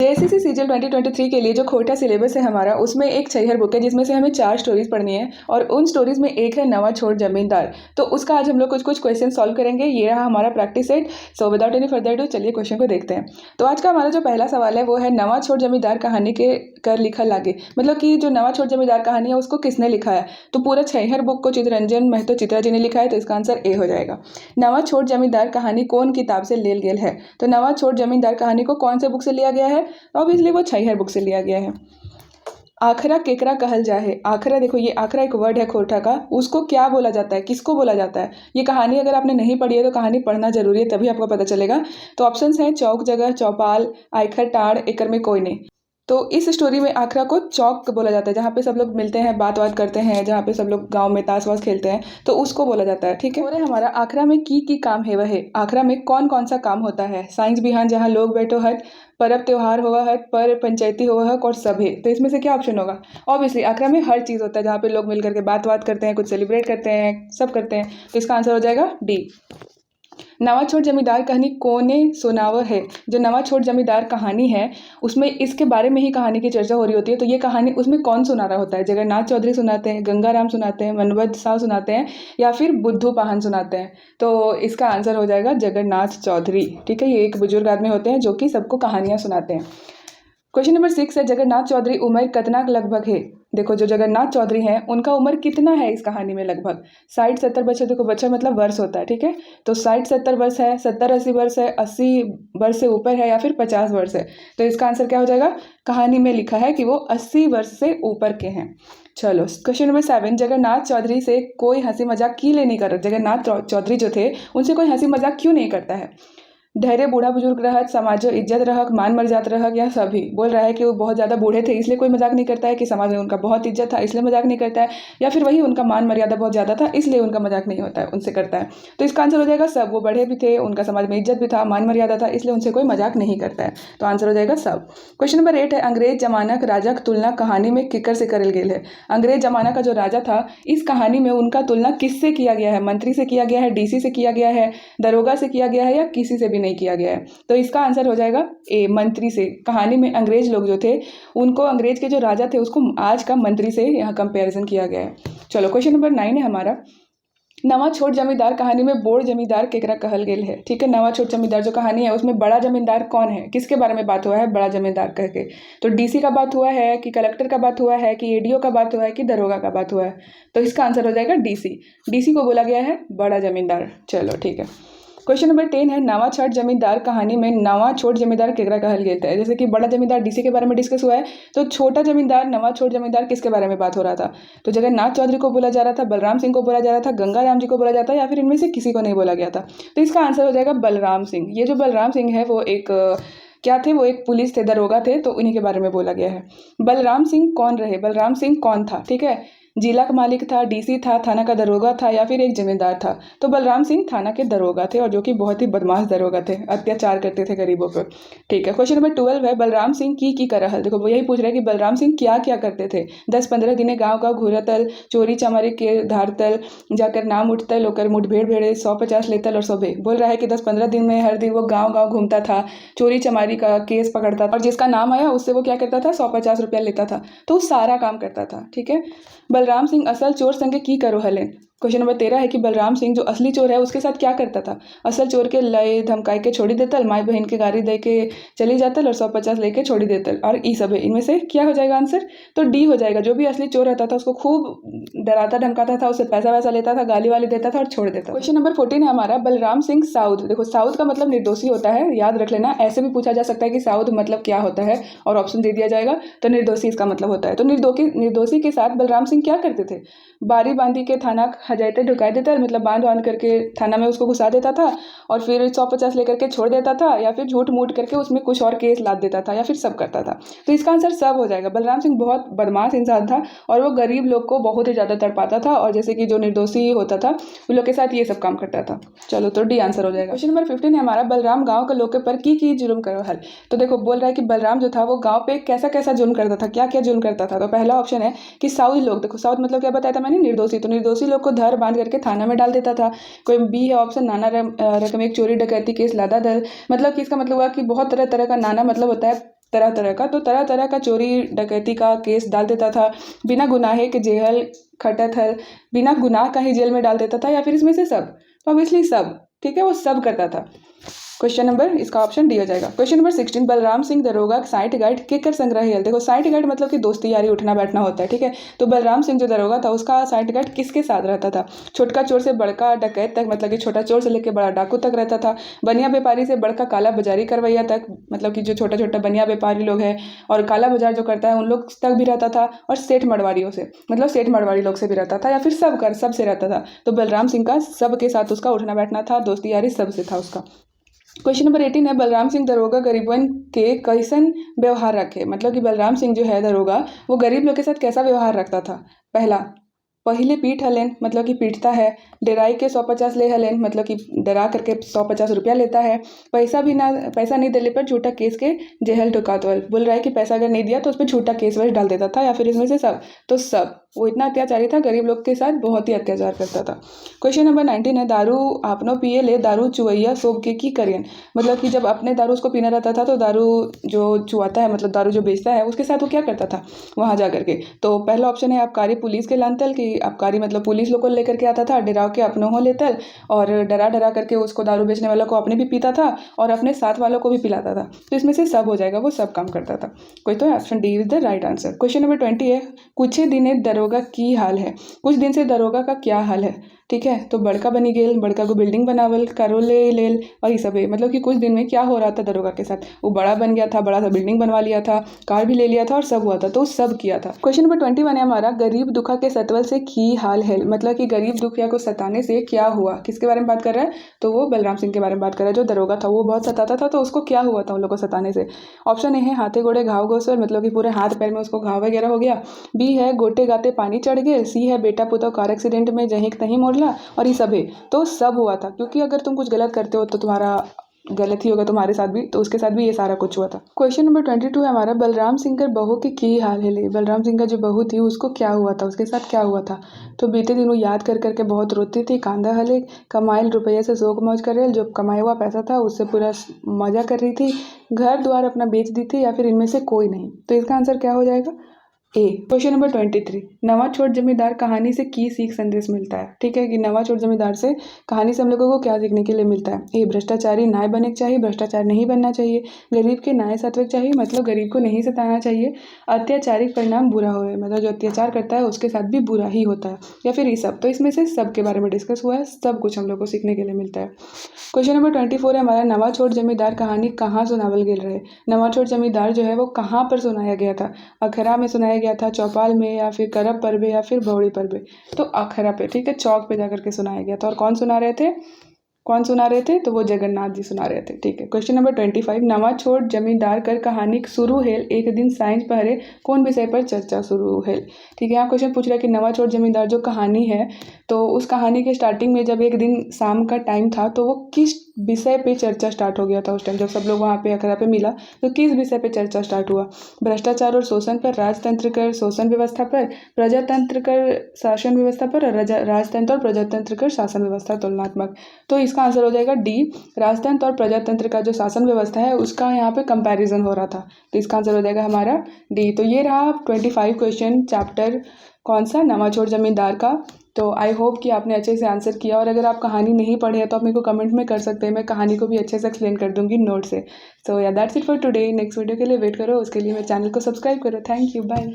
JSSC CGL 2023 के लिए जो खोटा सिलेबस है हमारा, उसमें एक छैहर बुक है जिसमें से हमें 4 स्टोरीज पढ़नी है और उन स्टोरीज में एक है नवा छोड़ जमींदार। तो उसका आज हम लोग कुछ क्वेश्चन सॉल्व करेंगे। ये रहा हमारा practice set. So without any further do चलिए क्वेश्चन को देखते हैं। तो आज का हमारा जो पहला सवाल है वो है नवा छोड़ जमींदार कहानी के कर लिखा लागे, मतलब कि जो नवा छोड़ जमींदार कहानी है उसको किसने लिखा है। तो पूरा छैहर बुक को चित्तरंजन महतो चित्रा जी ने लिखा है, तो इसका आंसर ए हो जाएगा। नवा छोड़ जमींदार कहानी कौन किताब से लेल गेल है। तो नवा छोड़ जमींदार कहानी को कौन से बुक से लिया गया है। ऑब्वियसली वो छैहर बुक से लिया गया है। आखरा केकरा कहल जाए। आखरा, देखो ये आखरा एक वर्ड है खोटा का, उसको क्या बोला जाता है, किसको बोला जाता है। ये कहानी अगर आपने नहीं पढ़ी है तो कहानी पढ़ना जरूरी है, तभी आपको पता चलेगा। तो ऑप्शंस हैं चौक जगह, चौपाल, आयखर टाड़, एकर में कोई नहीं। तो इस स्टोरी में आखरा को चौक बोला जाता है, जहाँ पे सब लोग मिलते हैं, बात करते हैं, जहाँ पे सब लोग गांव में ताश वाश खेलते हैं, तो उसको बोला जाता है। ठीक है। और हमारा आखरा में की काम है वह। आखरा में कौन कौन सा काम होता है। साइंस बिहान जहाँ लोग बैठो है, परब त्योहार हुआ है, पर पंचायती हुआ है और सभे। तो इसमें से क्या ऑप्शन होगा। ऑब्वियसली आखरा में हर चीज़ होता है, जहाँ पे लोग मिल करके बात करते हैं, कुछ सेलिब्रेट करते हैं, सब करते हैं। तो इसका आंसर हो जाएगा डी। नवा छोड़ जमींदार कहानी कोने सुनाव है। जो नवा छोड़ जमींदार कहानी है उसमें इसके बारे में ही कहानी की चर्चा हो रही होती है। तो ये कहानी उसमें कौन सुना रहा होता है। जगन्नाथ चौधरी सुनाते हैं, गंगाराम सुनाते हैं, मनवत साव सुनाते हैं, या फिर बुद्धू पाहन सुनाते हैं। तो इसका आंसर हो जाएगा जगन्नाथ चौधरी। ठीक है। ये एक बुजुर्ग आदमी होते हैं जो कि सबको कहानियाँ सुनाते हैं। क्वेश्चन नंबर 6 है जगन्नाथ चौधरी उम्र कितना लगभग है। देखो जो जगन्नाथ चौधरी हैं उनका उम्र कितना है इस कहानी में। लगभग 60-70 वर्ष। देखो बच्चा मतलब वर्ष होता है। ठीक है। तो 60-70 वर्ष है, 70-80 वर्ष है, 80 वर्ष से ऊपर है, या फिर 50 वर्ष है। तो इसका आंसर क्या हो जाएगा। कहानी में लिखा है कि वो 80 वर्ष से ऊपर के हैं। चलो क्वेश्चन नंबर 7, जगन्नाथ चौधरी से कोई हंसी मजाक क्यों नहीं कर रहा। जगन्नाथ चौधरी जो थे उनसे कोई हंसी मजाक क्यों नहीं करता है। ढेरे बूढ़ा बुजुर्ग रहत, समाजो इज्जत रहक, मान मर्याद रहक, या सभी। बोल रहा है कि वो बहुत ज़्यादा बूढ़े थे इसलिए कोई मजाक नहीं करता है, कि समाज में उनका बहुत इज्जत था इसलिए मजाक नहीं करता है, या फिर वही उनका मान मर्यादा बहुत ज़्यादा था इसलिए उनका मजाक नहीं होता है, उनसे करता है। तो इसका आंसर हो जाएगा सब। वो बड़े भी थे, उनका समाज में इज्जत भी था, मान मर्यादा था, इसलिए उनसे कोई मजाक नहीं करता है। तो आंसर हो जाएगा सब। क्वेश्चन नंबर 8 है अंग्रेज जमाना का राजा की तुलना कहानी में किकर से करल गेल है। अंग्रेज जमाना का जो राजा था इस कहानी में उनका तुलना किससे किया गया है। मंत्री से किया गया है, डीसी से किया गया है, दरोगा से किया गया है, या किसी से भी नहीं किया गया है। तो इसका आंसर हो जाएगा ए, मंत्री से। कहानी में अंग्रेज लोग जो थे उनको, अंग्रेज के जो राजा थे उसको आज का मंत्री से यहाँ कंपैरिजन किया गया है। चलो क्वेश्चन नंबर 9 है हमारा, नवा छोट जमींदार कहानी में बोड़ जमींदार केकरा कहल गेल है। ठीक है। नवा छोट जमींदार जो कहानी है उसमें बड़ा जमींदार कौन है, किसके बारे में बात हुआ है बड़ा जमींदार कह के। तो डीसी का बात हुआ है, कि कलेक्टर का बात हुआ है, कि एडीओ का बात हुआ है, कि दरोगा का बात हुआ है। तो इसका आंसर हो जाएगा डीसी। डीसी को बोला गया है बड़ा जमींदार। चलो ठीक है। क्वेश्चन नंबर 10 है नवा छोट जमींदार कहानी में नवा छोट जमींदार केकरा कहल गेल है। जैसे कि बड़ा जमींदार डीसी के बारे में डिस्कस हुआ है, तो छोटा जमींदार नवा छोट जमींदार किसके बारे में बात हो रहा था। तो जगन्नाथ चौधरी को बोला जा रहा था, बलराम सिंह को बोला जा रहा था, गंगाराम जी को बोला जाता है, या फिर इनमें से किसी को नहीं बोला गया था। तो इसका आंसर हो जाएगा बलराम सिंह। ये जो बलराम सिंह है वो एक क्या थे, वो एक पुलिस थे, दरोगा थे, तो उन्हीं के बारे में बोला गया है। बलराम सिंह कौन रहे, बलराम सिंह कौन था। ठीक है। जिला का मालिक था, डीसी था, थाना का दरोगा था, या फिर एक जमींदार था। तो बलराम सिंह थाना के दरोगा थे, और जो कि बहुत ही बदमाश दरोगा थे, अत्याचार करते थे गरीबों पर। ठीक है। क्वेश्चन नंबर 12 है बलराम सिंह की करहल। देखो वो यही पूछ रहे हैं कि बलराम सिंह क्या क्या करते थे। 10-15 दिने गाँव घूरतल, चोरी चमारी के धारतल, जाकर नाम उठतल, होकर मुठभेड़ भेड़े, 150 लेतल और सभे। बोल रहा है कि 10-15 दिन में हर दिन वो गाँव घूमता था, चोरी चमारी का केस पकड़ता था, और जिसका नाम आया उससे वो क्या करता था 150 रुपया लेता था। तो वो सारा काम करता था। ठीक है। बलराम सिंह असल चोर संगे की करो हले। क्वेश्चन नंबर 13 है कि बलराम सिंह जो असली चोर है उसके साथ क्या करता था। असल चोर के लय धमकाई के छोड़ी देतल, माई बहन के गाड़ी दे के चली जातल, और 150 लेके छोड़ी देतल, और ई सब है। इनमें से क्या हो जाएगा आंसर। तो डी हो जाएगा। जो भी असली चोर रहता था उसको खूब डराता धमकाता था, उससे पैसा वैसा लेता था, गाली वाली देता था और छोड़ देता था। क्वेश्चन नंबर 14 है हमारा बलराम सिंह साउद। देखो साउद का मतलब निर्दोषी होता है, याद रख लेना। ऐसे भी पूछा जा सकता है कि साउद मतलब क्या होता है, और ऑप्शन दे दिया जाएगा। तो निर्दोषी इसका मतलब होता है। तो निर्दोषी के साथ बलराम सिंह क्या करते थे। बारी बांधी के थाना हजाते ढुका देता, मतलब बांध करके थाना में उसको घुसा देता था, और फिर 150 लेकर के छोड़ देता था, या फिर झूठ मूठ करके उसमें कुछ और केस लाद देता था, या फिर सब करता था। तो इसका आंसर सब हो जाएगा। बलराम सिंह बहुत बदमाश इंसान था, और वो गरीब लोग को बहुत ही ज़्यादा तड़पाता था, और जैसे कि जो निर्दोषी होता था उन लोग के साथ ये सब काम करता था। चलो तो डी आंसर हो जाएगा। क्वेश्चन नंबर 15 है हमारा बलराम गाँव के लोग के पर की जुल्म करो हल। तो देखो बोल रहा है कि बलराम जो था वो गाँव पे कैसा कैसा जुल्म करता था, क्या क्या जुल्म करता था। तो पहला ऑप्शन है कि साउथ लोग, देखो साउथ मतलब क्या बताया था मैंने, निर्दोषी। तो निर्दोषी लोग को धर बांध करके थाना में डाल देता था। कोई बी है ऑप्शन, नाना रकम एक चोरी डकैती केस लादा दल, मतलब कि इसका मतलब हुआ कि बहुत तरह तरह का, नाना मतलब होता है तरह तरह का, तो तरह तरह का चोरी डकैती का केस डाल देता था, बिना गुनाहे के जेल खटत है, बिना गुनाह का ही जेल में डाल देता था, या फिर इसमें से सब? तो ऑब्वियसली सब, ठीक है, वो सब करता था। क्वेश्चन नंबर, इसका ऑप्शन डी हो जाएगा। क्वेश्चन नंबर 16, बलराम सिंह दरोगा साइट गाइड केकर संग्रही। देखो साइट गाइड मतलब कि दोस्ती यारी उठना बैठना होता है, ठीक है। तो बलराम सिंह जो दरोगा था उसका साइट गाइड किसके साथ रहता था? छोटका चोर से बड़का डकैत तक, मतलब कि छोटा चोर से लेकर बड़ा डाकू तक रहता था। बनिया व्यापारी से बड़का काला बाजारी करवैया तक, मतलब कि जो छोटा छोटा बनिया व्यापारी लोग हैं और काला बाजार जो करता है उन लोग तक भी रहता था। और सेठ मड़वाड़ियों से, मतलब सेठ मड़वाड़ी लोग से भी रहता था, या फिर सबसे रहता था। तो बलराम सिंह का सबके साथ उसका उठना बैठना था, दोस्ती यारी सबसे था उसका। क्वेश्चन नंबर 18 है, बलराम सिंह दरोगा गरीबन के कैसन व्यवहार रखे। मतलब कि बलराम सिंह जो है दरोगा, वो गरीब लोग के साथ कैसा व्यवहार रखता था? पहला, पहले पीठ हलेन, मतलब कि पीटता है। डराई के 150 ले हलेन, मतलब कि डरा करके 150 रुपया लेता है। पैसा नहीं देने पर झूठा केस के जेहल टुकातवल, बोल रहा है कि पैसा अगर नहीं दिया तो उस पर झूठा केस वैस डाल देता था, या फिर इसमें से सब? तो सब। वो इतना अत्याचारी था, गरीब लोग के साथ बहुत ही अत्याचार करता था। क्वेश्चन नंबर 19 है, दारू आपनो पिए ले दारू चुवैया सोब के की करियन। मतलब कि जब अपने दारू उसको पीना रहता था तो दारू जो चुआता है, मतलब दारू जो बेचता है, उसके साथ वो क्या करता था वहाँ जा करके? तो पहला ऑप्शन है आबकारी पुलिस के लानतल, कि आबकारी मतलब पुलिस लोग को लेकर के आता था, डराव के अपनों हो लेतल, और डरा डरा करके उसको दारू बेचने वालों को अपने भी पीता था और अपने साथ वालों को भी पिलाता था। तो इसमें से सब हो जाएगा, वो सब काम करता था। कोई तो option D is the right answer. Question number 20 है, कुछ ही दिन दरोगा की हाल है। कुछ दिन से दरोगा का क्या हाल है? ठीक है, तो बड़का बनी गेल, बड़का को बिल्डिंग बनावल, कारो ले लेल, और ये सब है। मतलब कि कुछ दिन में क्या हो रहा था दरोगा के साथ? वो बड़ा बन गया था, बड़ा सा बिल्डिंग बनवा लिया था, कार भी ले लिया था, और सब हुआ था, तो सब किया था। क्वेश्चन नंबर 21 है हमारा, गरीब दुखा के सतवल से की हाल है। मतलब कि गरीब दुखिया को सताने से क्या हुआ? किसके बारे में बात कर रहा है? तो वो बलराम सिंह के बारे में बात कर रहा है। जो दरोगा था वो बहुत सताता था, तो उसको क्या हुआ था उन लोग को सताने से? ऑप्शन ए है हाथे गोड़े घाव घोसर, मतलब कि पूरे हाथ पैर में उसको घाव वगैरह हो गया। बी है गोटे गाते पानी चढ़ गए। सी है बेटा पुता कार एक्सीडेंट में जहीं तहीं मोड़ला। और ये सब है। तो सब हुआ था, क्योंकि अगर तुम कुछ गलत करते हो तो तुम्हारा गलत ही होगा तुम्हारे साथ भी, तो उसके साथ भी ये सारा कुछ हुआ था। क्वेश्चन नंबर 22 है हमारा, बलराम सिंह के बहू की हाल है ले। बलराम सिंह का जो बहू थी उसको क्या हुआ था, उसके साथ क्या हुआ था? तो बीते दिन वो याद कर करके बहुत रोती थी, कांदा हले, कमाइल रुपये से शोक मौज कर रहे, जो कमाया हुआ पैसा था उससे पूरा मजा कर रही थी, घर द्वार अपना बेच दी थी, या फिर इनमें से कोई नहीं? तो इसका आंसर क्या हो जाएगा? ए। क्वेश्चन नंबर 23, नवा छोट जमींदार कहानी से की सीख संदेश मिलता है। ठीक है, कि नवा छोट जमींदार से कहानी से हम लोगों को क्या सीखने के लिए मिलता है? ए, भ्रष्टाचारी नाय बनने के चाहिए, भ्रष्टाचार नहीं बनना चाहिए। गरीब के न्याय सात्विक चाहिए, मतलब गरीब को नहीं सताना चाहिए। अत्याचारी परिणाम बुरा हो, मतलब जो अत्याचार करता है उसके साथ भी बुरा ही होता है, या फिर ये सब? तो इसमें से सब के बारे में डिस्कस हुआ है, सब कुछ हम लोग को सीखने के लिए मिलता है। क्वेश्चन नंबर 24 है हमारा, नवा छोट जमींदार कहानी कहाँ सुनावल गेल रहे। नवा छोट जमींदार जो है वो कहाँ पर सुनाया गया था? अखरा में सुनाया गया था, चौपाल में, या फिर करब परबे, या फिर भौड़ी परबे? तो अखरा पे, ठीक है, चौक पे जाकर के सुनाया गया था। और कौन सुना रहे थे? तो वो जगन्नाथ जी सुना रहे थे। ठीक है, क्वेश्चन नंबर 25, नवा छोट जमींदार कर कहानी शुरू हेल एक दिन साइंस पहरे कौन विषय पर चर्चा शुरू हेल। ठीक है, यहाँ क्वेश्चन पूछ रहा है कि नवा छोट जमींदार जो कहानी है, तो उस कहानी के स्टार्टिंग में जब एक दिन शाम का टाइम था तो वो किस विषय पे चर्चा स्टार्ट हो गया था? उस टाइम जब सब लोग वहाँ पे अखरा पे मिला तो किस विषय पे चर्चा स्टार्ट हुआ? भ्रष्टाचार और शोषण पर, राजतंत्र कर शोषण व्यवस्था पर, प्रजातंत्र कर शासन व्यवस्था पर, और राजतंत्र और प्रजातंत्र कर शासन व्यवस्था तुलनात्मक। तो इसका आंसर हो जाएगा डी, राजतंत्र और प्रजातंत्र का जो शासन व्यवस्था है उसका यहाँ पे कंपैरिजन हो रहा था, तो इसका आंसर हो जाएगा हमारा डी। तो ये रहा 25 क्वेश्चन चैप्टर कौन सा, नवा छोट जमींदार का। तो आई होप कि आपने अच्छे से आंसर किया, और अगर आप कहानी नहीं पढ़े हैं तो आप मेरे को कमेंट में कर सकते हैं, मैं कहानी को भी अच्छे से एक्सप्लेन कर दूंगी नोट से। सो या that's it for today. Next video के लिए वेट करो, उसके लिए मेरे चैनल को सब्सक्राइब करो। Thank you, bye.